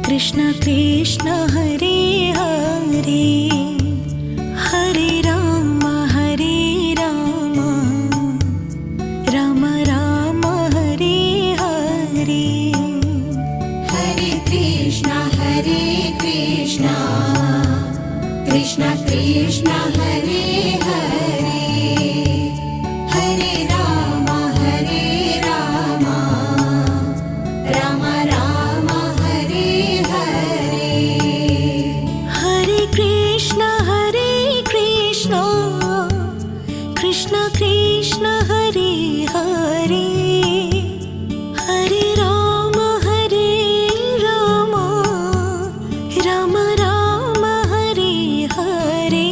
Krishna Krishna Hare Hare Hare Ram Ram Ram Hare Hare Hare Krishna Krishna Krishna Hare Hare Hare Ram Ram Ram Hare Hare Hare Krishna Krishna Krishna Hare Hare Hare Ram Ram Ram Hare Hare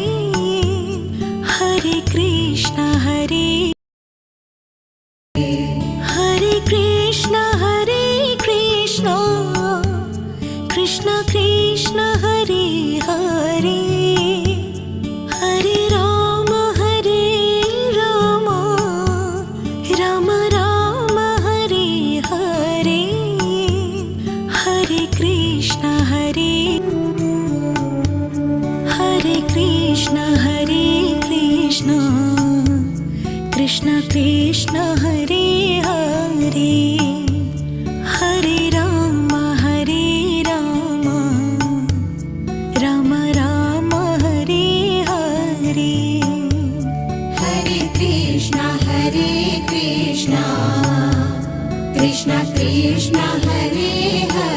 Hare Krishna Krishna Krishna Hare Hare Hare Ram Ram Ram Hare Hare Hare Krishna Krishna Krishna Hare Hare Hare Ram Ram Ram Hare Hare Hare Krishna Krishna Krishna Hare Hare